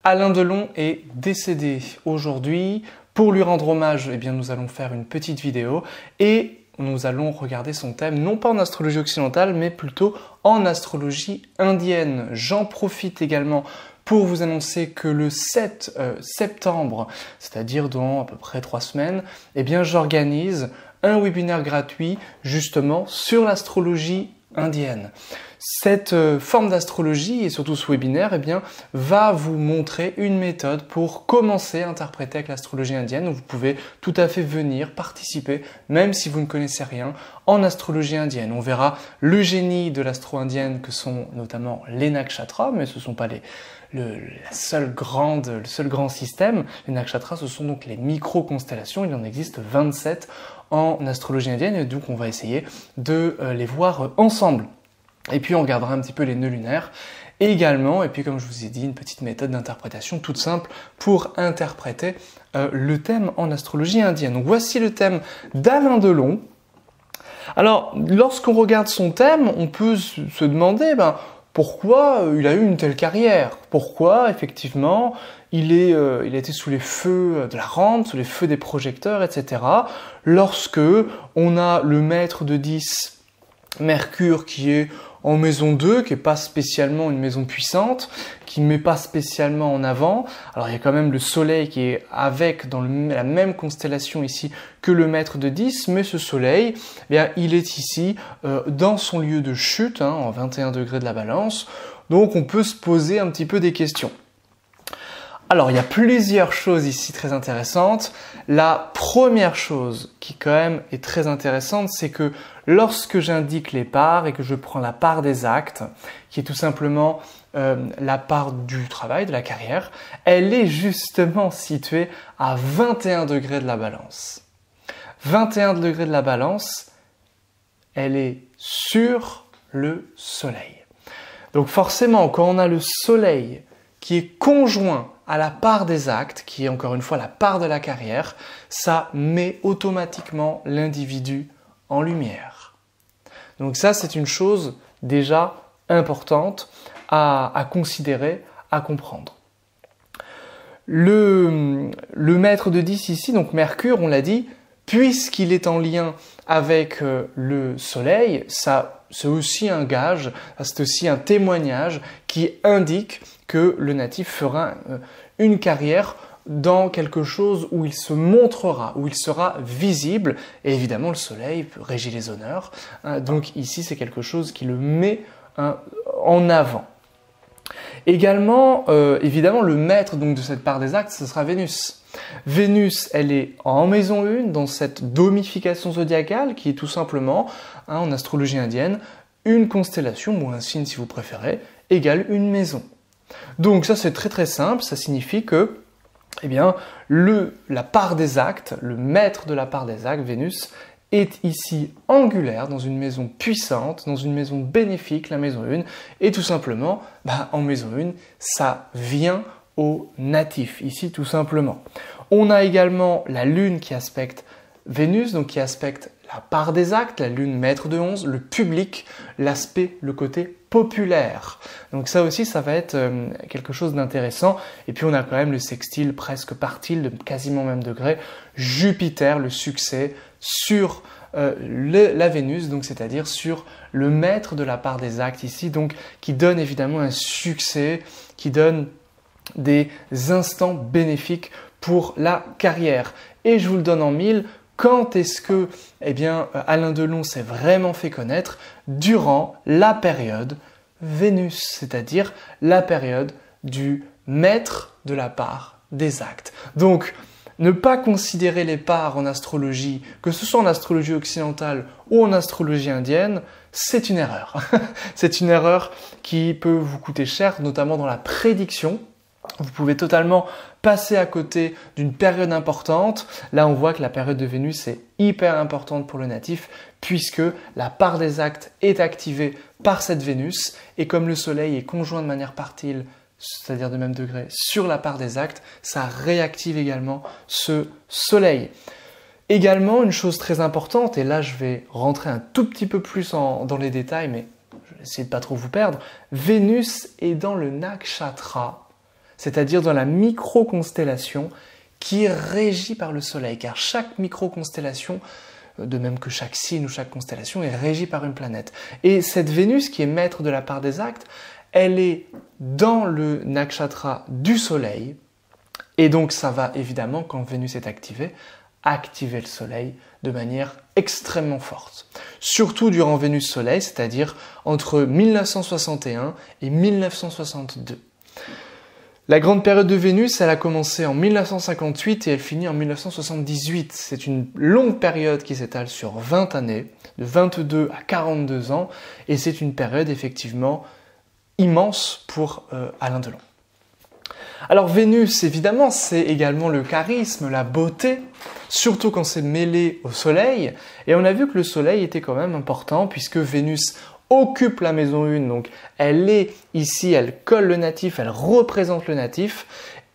Alain Delon est décédé aujourd'hui. Pour lui rendre hommage, eh bien, nous allons faire une petite vidéo et nous allons regarder son thème, non pas en astrologie occidentale, mais plutôt en astrologie indienne. J'en profite également pour vous annoncer que le 7 septembre, c'est-à-dire dans à peu près 3 semaines, eh bien, j'organise un webinaire gratuit justement sur l'astrologie indienne. Cette forme d'astrologie et surtout ce webinaire eh bien, va vous montrer une méthode pour commencer à interpréter avec l'astrologie indienne. Vous pouvez tout à fait venir participer, même si vous ne connaissez rien, en astrologie indienne. On verra le génie de l'astro indienne que sont notamment les nakshatras, mais ce ne sont pas le seul grand système. Les nakshatras, ce sont donc les micro-constellations. Il en existe 27 en astrologie indienne et donc on va essayer de les voir ensemble. Et puis on regardera un petit peu les nœuds lunaires également, et puis comme je vous ai dit, une petite méthode d'interprétation toute simple pour interpréter le thème en astrologie indienne. Donc voici le thème d'Alain Delon. Alors lorsqu'on regarde son thème, on peut se demander pourquoi il a eu une telle carrière, pourquoi effectivement il a été sous les feux de la rampe, sous les feux des projecteurs, etc. Lorsque on a le maître de 10, Mercure, qui est en maison 2, qui n'est pas spécialement une maison puissante, qui ne met pas spécialement en avant. Alors il y a quand même le Soleil qui est dans la même constellation ici que le maître de 10, mais ce Soleil, eh bien, il est ici dans son lieu de chute, en 21 degrés de la Balance. Donc on peut se poser un petit peu des questions. Alors, il y a plusieurs choses ici très intéressantes. La première chose qui quand même est très intéressante, c'est que lorsque j'indique les parts et que je prends la part des actes, qui est tout simplement la part du travail, de la carrière, elle est justement située à 21 degrés de la Balance. 21 degrés de la Balance, elle est sur le Soleil. Donc forcément, quand on a le Soleil qui est conjoint à la part des actes, qui est encore une fois la part de la carrière, ça met automatiquement l'individu en lumière. Donc ça, c'est une chose déjà importante à considérer, à comprendre. Le maître de 10 ici, donc Mercure, on l'a dit, puisqu'il est en lien avec le Soleil, ça c'est aussi un gage, c'est aussi un témoignage qui indique que le natif fera une carrière dans quelque chose où il se montrera, où il sera visible. Et évidemment, le Soleil régit les honneurs. Donc ici, c'est quelque chose qui le met en avant. Également, évidemment, le maître donc, de cette part des actes, ce sera Vénus. Vénus, elle est en maison 1 dans cette domification zodiacale qui est tout simplement, en astrologie indienne, une constellation, ou un signe si vous préférez, égale une maison. Donc ça c'est très très simple, ça signifie que eh bien, la part des actes, le maître de la part des actes, Vénus, est ici angulaire dans une maison puissante, dans une maison bénéfique, la maison 1, et tout simplement, en maison 1, ça vient au natif, ici tout simplement. On a également la Lune qui aspecte Vénus, donc qui aspecte la part des actes, la Lune maître de 11, le public, l'aspect, le côté populaire. Donc ça aussi, ça va être quelque chose d'intéressant. Et puis on a quand même le sextile presque partile, de quasiment même degré, Jupiter, le succès, sur la Vénus, donc c'est-à-dire sur le maître de la part des actes ici, donc qui donne évidemment un succès, qui donne des instants bénéfiques pour la carrière. Et je vous le donne en mille, quand est-ce que Alain Delon s'est vraiment fait connaître? Durant la période Vénus, c'est-à-dire la période du maître de la part des actes. Donc, ne pas considérer les parts en astrologie, que ce soit en astrologie occidentale ou en astrologie indienne, c'est une erreur. C'est une erreur qui peut vous coûter cher, notamment dans la prédiction. Vous pouvez totalement passer à côté d'une période importante. Là, on voit que la période de Vénus est hyper importante pour le natif puisque la part des actes est activée par cette Vénus et comme le Soleil est conjoint de manière partile, c'est-à-dire de même degré, sur la part des actes, ça réactive également ce Soleil. Également, une chose très importante, et là je vais rentrer un tout petit peu plus dans les détails, mais je vais essayer de ne pas trop vous perdre, Vénus est dans le nakshatra c'est-à-dire dans la micro-constellation qui est régie par le Soleil, car chaque micro-constellation, de même que chaque signe ou chaque constellation, est régie par une planète. Et cette Vénus, qui est maître de la part des actes, elle est dans le nakshatra du Soleil, et donc ça va évidemment, quand Vénus est activée, activer le Soleil de manière extrêmement forte. Surtout durant Vénus-Soleil, c'est-à-dire entre 1961 et 1962. La grande période de Vénus, elle a commencé en 1958 et elle finit en 1978. C'est une longue période qui s'étale sur 20 années, de 22 à 42 ans, et c'est une période effectivement immense pour Alain Delon. Alors Vénus, évidemment, c'est également le charisme, la beauté, surtout quand c'est mêlé au Soleil. Et on a vu que le Soleil était quand même important puisque Vénus occupe la maison 1, donc elle est ici, elle colle le natif, elle représente le natif.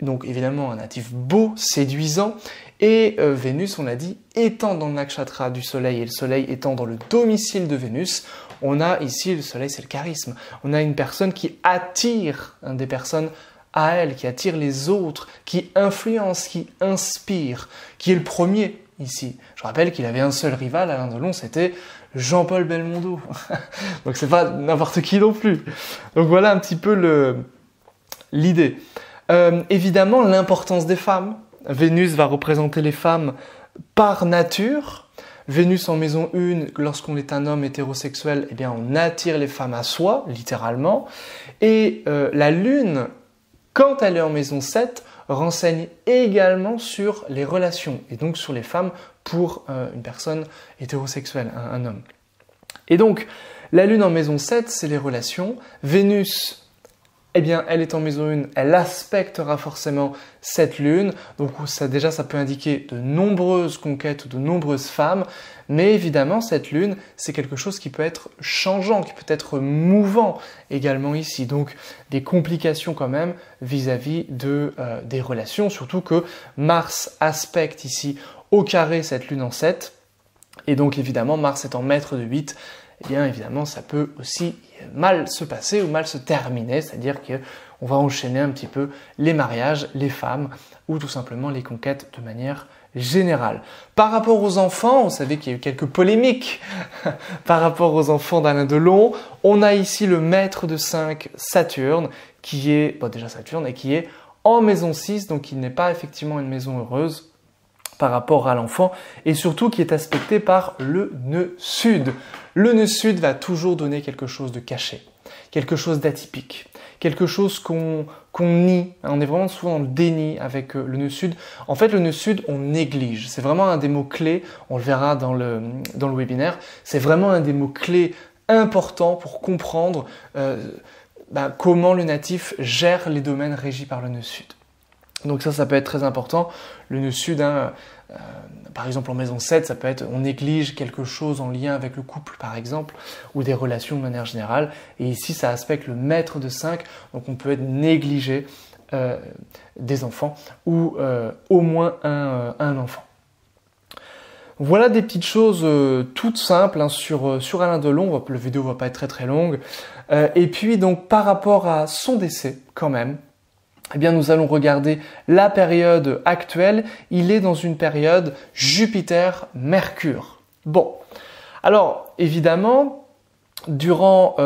Donc évidemment un natif beau, séduisant. Et Vénus, on l'a dit, étant dans le nakshatra du Soleil et le Soleil étant dans le domicile de Vénus, on a ici, le Soleil c'est le charisme. On a une personne qui attire des personnes à elle, qui attire les autres, qui influence, qui inspire, qui est le premier ici. Je rappelle qu'il avait un seul rival, Alain Delon, c'était Jean-Paul Belmondo. Donc c'est pas n'importe qui non plus. Donc voilà un petit peu l'idée. Évidemment, l'importance des femmes. Vénus va représenter les femmes par nature. Vénus en maison 1, lorsqu'on est un homme hétérosexuel, eh bien on attire les femmes à soi, littéralement. Et la Lune, quand elle est en maison 7, renseigne également sur les relations et donc sur les femmes pour une personne hétérosexuelle, un homme. Et donc, la Lune en maison 7, c'est les relations. Vénus, eh bien, elle est en maison 1, elle aspectera forcément cette Lune. Donc ça, déjà, ça peut indiquer de nombreuses conquêtes, de nombreuses femmes. Mais évidemment, cette Lune, c'est quelque chose qui peut être changeant, qui peut être mouvant également ici. Donc des complications quand même vis-à-vis des relations. Surtout que Mars aspecte ici au carré cette Lune en 7. Et donc évidemment, Mars étant maître de 8, eh bien évidemment ça peut aussi mal se passer ou mal se terminer, c'est-à-dire qu'on va enchaîner un petit peu les mariages, les femmes ou tout simplement les conquêtes de manière générale. Par rapport aux enfants, vous savez qu'il y a eu quelques polémiques par rapport aux enfants d'Alain Delon. On a ici le maître de 5, Saturne, qui est, bon déjà Saturne, et qui est en maison 6, donc il n'est pas effectivement une maison heureuse par rapport à l'enfant, et surtout qui est aspecté par le nœud sud. Le nœud sud va toujours donner quelque chose de caché, quelque chose d'atypique, quelque chose qu'on nie. On est vraiment souvent dans le déni avec le nœud sud. En fait, le nœud sud, on néglige. C'est vraiment un des mots-clés, on le verra dans le webinaire, c'est vraiment un des mots-clés importants pour comprendre comment le natif gère les domaines régis par le nœud sud. Donc ça peut être très important. Le nœud sud, par exemple en maison 7, ça peut être on néglige quelque chose en lien avec le couple par exemple, ou des relations de manière générale. Et ici, ça aspecte le maître de 5, donc on peut être négligé des enfants, ou au moins un enfant. Voilà des petites choses toutes simples sur Alain Delon. La vidéo ne va pas être très très longue. Et puis donc par rapport à son décès quand même, eh bien, nous allons regarder la période actuelle. Il est dans une période Jupiter-Mercure. Bon, alors évidemment, durant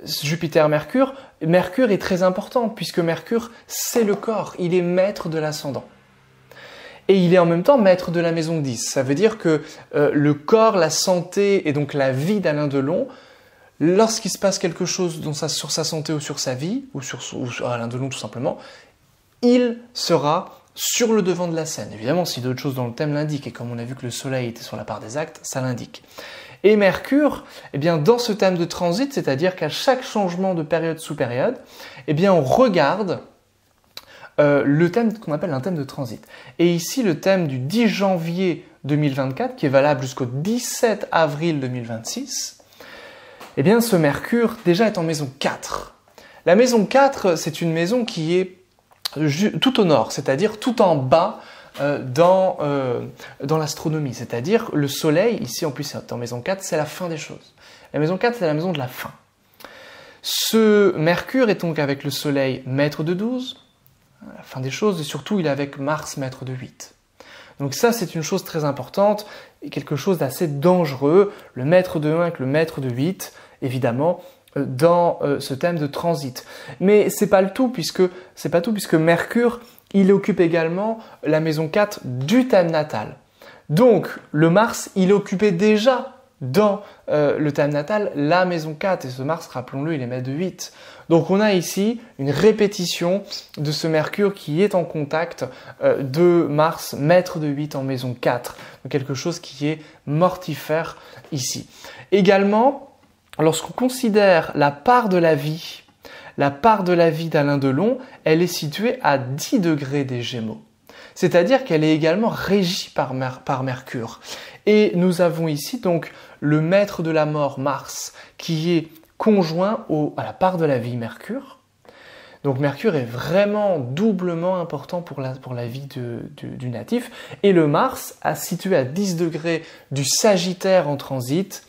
Jupiter-Mercure, Mercure est très important puisque Mercure, c'est le corps. Il est maître de l'ascendant. Et il est en même temps maître de la maison 10. Ça veut dire que le corps, la santé et donc la vie d'Alain Delon, lorsqu'il se passe quelque chose sur sa santé ou sur sa vie, ou sur Alain Delon tout simplement, il sera sur le devant de la scène. Évidemment, si d'autres choses dans le thème l'indiquent, et comme on a vu que le Soleil était sur la part des actes, ça l'indique. Et Mercure, eh bien, dans ce thème de transit, c'est-à-dire qu'à chaque changement de période sous période, eh bien, on regarde le thème qu'on appelle un thème de transit. Et ici, le thème du 10 janvier 2024, qui est valable jusqu'au 17 avril 2026, eh bien, ce Mercure, déjà, est en maison 4. La maison 4, c'est une maison qui est tout au nord, c'est-à-dire tout en bas dans l'astronomie. C'est-à-dire, le Soleil, ici, en plus, c'est en maison 4, c'est la fin des choses. La maison 4, c'est la maison de la fin. Ce Mercure est donc avec le Soleil maître de 12, la fin des choses, et surtout il est avec Mars maître de 8. Donc ça c'est une chose très importante et quelque chose d'assez dangereux, le maître de 1 avec le maître de 8, évidemment, dans ce thème de transit. Mais c'est pas tout puisque Mercure, il occupe également la maison 4 du thème natal. Donc le Mars, il occupait déjà dans le thème natal la maison 4 et ce Mars, rappelons-le, il est maître de 8. Donc on a ici une répétition de ce Mercure qui est en contact de Mars, maître de 8 en maison 4. Donc quelque chose qui est mortifère ici. Également, lorsqu'on considère la part de la vie d'Alain Delon, elle est située à 10 degrés des Gémeaux. C'est-à-dire qu'elle est également régie par Mercure. Et nous avons ici donc le maître de la mort, Mars, qui est conjoint à la part de la vie, Mercure. Donc Mercure est vraiment doublement important pour la vie du natif. Et le Mars, situé à 10 degrés du Sagittaire en transit,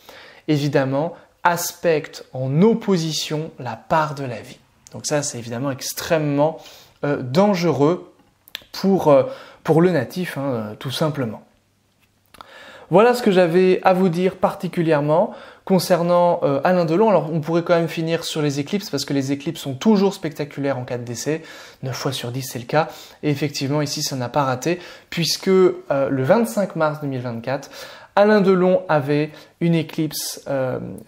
évidemment, aspecte en opposition la part de la vie. Donc ça, c'est évidemment extrêmement dangereux pour le natif, tout simplement. Voilà ce que j'avais à vous dire particulièrement concernant Alain Delon. Alors on pourrait quand même finir sur les éclipses parce que les éclipses sont toujours spectaculaires en cas de décès. 9 fois sur 10 c'est le cas. Et effectivement ici ça n'a pas raté puisque le 25 mars 2024, Alain Delon avait une éclipse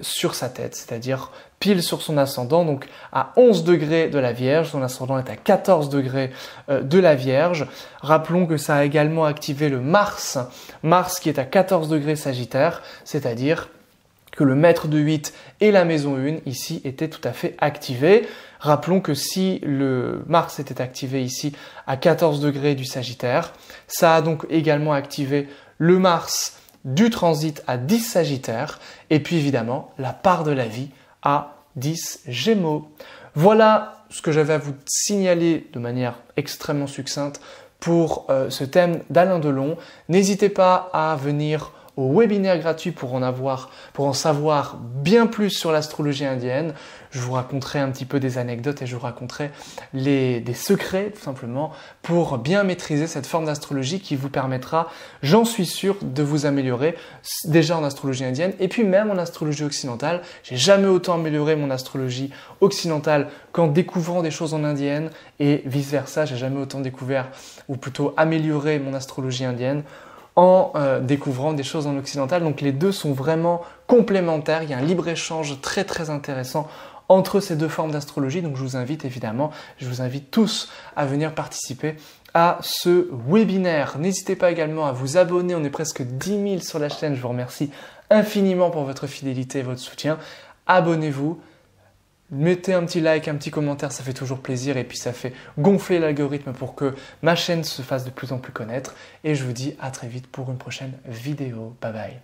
sur sa tête, c'est-à-dire pile sur son ascendant, donc à 11 degrés de la Vierge. Son ascendant est à 14 degrés de la Vierge. Rappelons que ça a également activé le Mars qui est à 14 degrés Sagittaire, c'est-à-dire que le maître de 8 et la maison 1 ici étaient tout à fait activés. Rappelons que si le Mars était activé ici à 14 degrés du Sagittaire, ça a donc également activé le Mars du transit à 10 Sagittaire et puis évidemment la part de la vie à 10 Gémeaux. Voilà ce que j'avais à vous signaler de manière extrêmement succincte pour ce thème d'Alain Delon. N'hésitez pas à venir au webinaire gratuit pour en savoir bien plus sur l'astrologie indienne. Je vous raconterai un petit peu des anecdotes et je vous raconterai des secrets tout simplement pour bien maîtriser cette forme d'astrologie qui vous permettra, j'en suis sûr, de vous améliorer déjà en astrologie indienne et puis même en astrologie occidentale. J'ai jamais autant amélioré mon astrologie occidentale qu'en découvrant des choses en indienne et vice versa. J'ai jamais autant découvert ou plutôt amélioré mon astrologie indienne en découvrant des choses en occidental. Donc les deux sont vraiment complémentaires. Il y a un libre-échange très très intéressant entre ces deux formes d'astrologie. Donc je vous invite tous à venir participer à ce webinaire. N'hésitez pas également à vous abonner. On est presque 10 000 sur la chaîne. Je vous remercie infiniment pour votre fidélité et votre soutien. Abonnez-vous. Mettez un petit like, un petit commentaire, ça fait toujours plaisir et puis ça fait gonfler l'algorithme pour que ma chaîne se fasse de plus en plus connaître. Et je vous dis à très vite pour une prochaine vidéo. Bye bye.